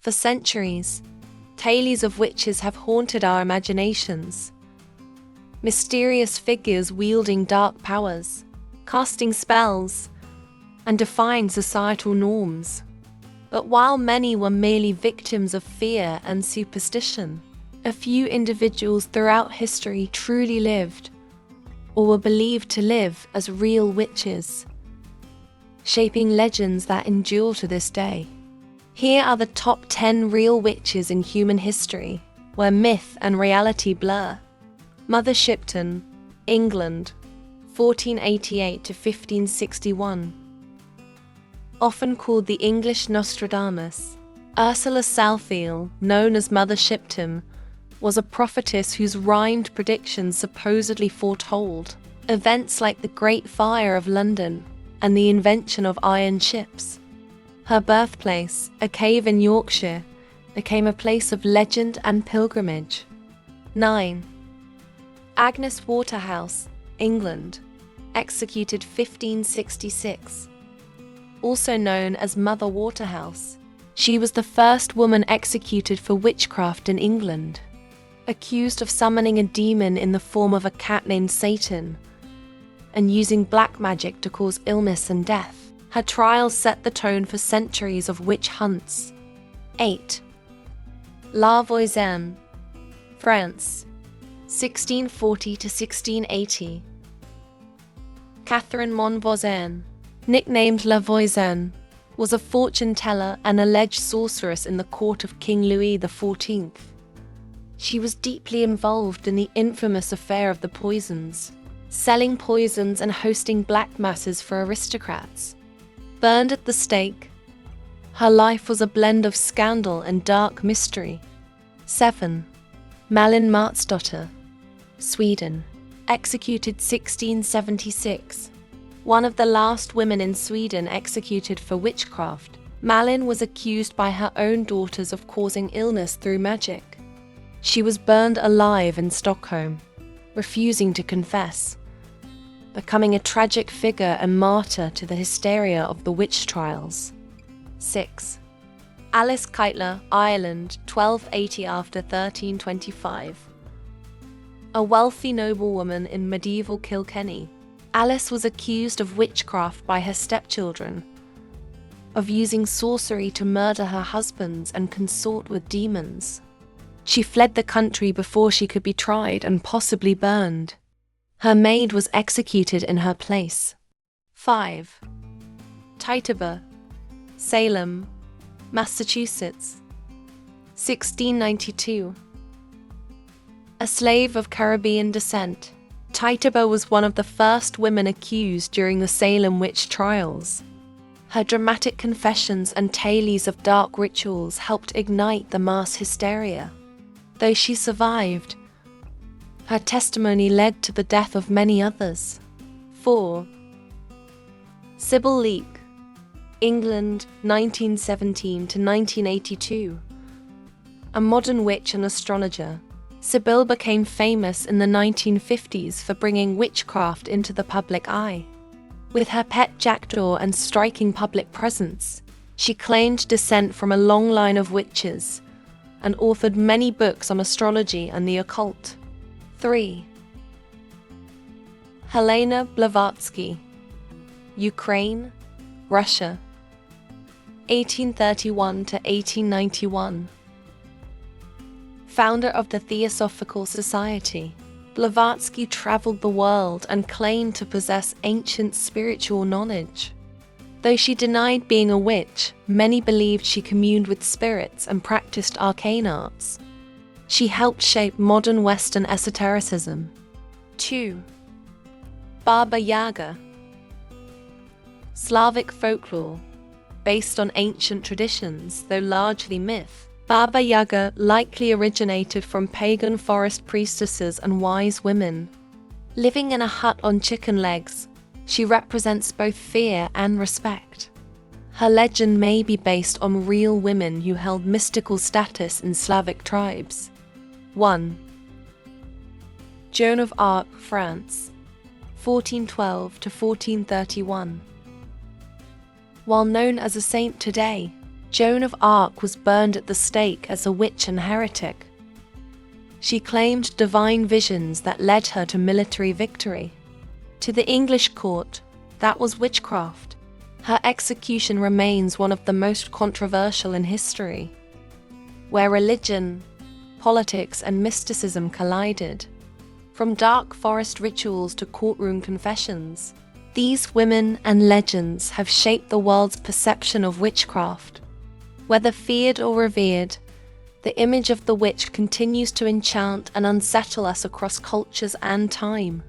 For centuries, tales of witches have haunted our imaginations. Mysterious figures wielding dark powers, casting spells, and defying societal norms. But while many were merely victims of fear and superstition, a few individuals throughout history truly lived, or were believed to live, as real witches, shaping legends that endure to this day. Here are the top 10 real witches in human history, where myth and reality blur. Mother Shipton, England, 1488 to 1561. Often called the English Nostradamus, Ursula Salfield, known as Mother Shipton, was a prophetess whose rhymed predictions supposedly foretold events like the Great Fire of London and the invention of iron ships. Her birthplace, a cave in Yorkshire, became a place of legend and pilgrimage. 9. Agnes Waterhouse, England, executed 1566. Also known as Mother Waterhouse, she was the first woman executed for witchcraft in England. Accused of summoning a demon in the form of a cat named Satan and using black magic to cause illness and death, her trials set the tone for centuries of witch hunts. 8. La Voisin, France, 1640 to 1680. Catherine Monvoisin, nicknamed La Voisin, was a fortune teller and alleged sorceress in the court of King Louis XIV. She was deeply involved in the infamous affair of the poisons, selling poisons and hosting black masses for aristocrats. Burned at the stake, her life was a blend of scandal and dark mystery. 7. Malin Matsdotter, Sweden, executed 1676. One of the last women in Sweden executed for witchcraft, Malin was accused by her own daughters of causing illness through magic. She was burned alive in Stockholm, refusing to confess, becoming a tragic figure and martyr to the hysteria of the witch trials. 6. Alice Keitler, Ireland, 1280 after 1325. A wealthy noblewoman in medieval Kilkenny, Alice was accused of witchcraft by her stepchildren, of using sorcery to murder her husbands and consort with demons. She fled the country before she could be tried and possibly burned. Her maid was executed in her place. 5. Tituba, Salem, Massachusetts, 1692. A slave of Caribbean descent, Tituba was one of the first women accused during the Salem witch trials. Her dramatic confessions and tales of dark rituals helped ignite the mass hysteria. Though she survived, her testimony led to the death of many others. 4. Sybil Leek, England, 1917 to 1982. A modern witch and astrologer, Sybil became famous in the 1950s for bringing witchcraft into the public eye. With her pet jackdaw and striking public presence, she claimed descent from a long line of witches and authored many books on astrology and the occult. 3. Helena Blavatsky, Ukraine, Russia, 1831 to 1891. Founder of the Theosophical Society, Blavatsky traveled the world and claimed to possess ancient spiritual knowledge. Though she denied being a witch, many believed she communed with spirits and practiced arcane arts. She helped shape modern Western esotericism. 2. Baba Yaga, Slavic folklore, based on ancient traditions, though largely myth. Baba Yaga likely originated from pagan forest priestesses and wise women. Living in a hut on chicken legs, she represents both fear and respect. Her legend may be based on real women who held mystical status in Slavic tribes. 1. Joan of Arc, France, 1412 to 1431. While known as a saint today, Joan of Arc was burned at the stake as a witch and heretic. She claimed divine visions that led her to military victory. To the English court, that was witchcraft. Her execution remains one of the most controversial in history, where religion, politics, and mysticism collided. From dark forest rituals to courtroom confessions, these women and legends have shaped the world's perception of witchcraft. Whether feared or revered, the image of the witch continues to enchant and unsettle us across cultures and time.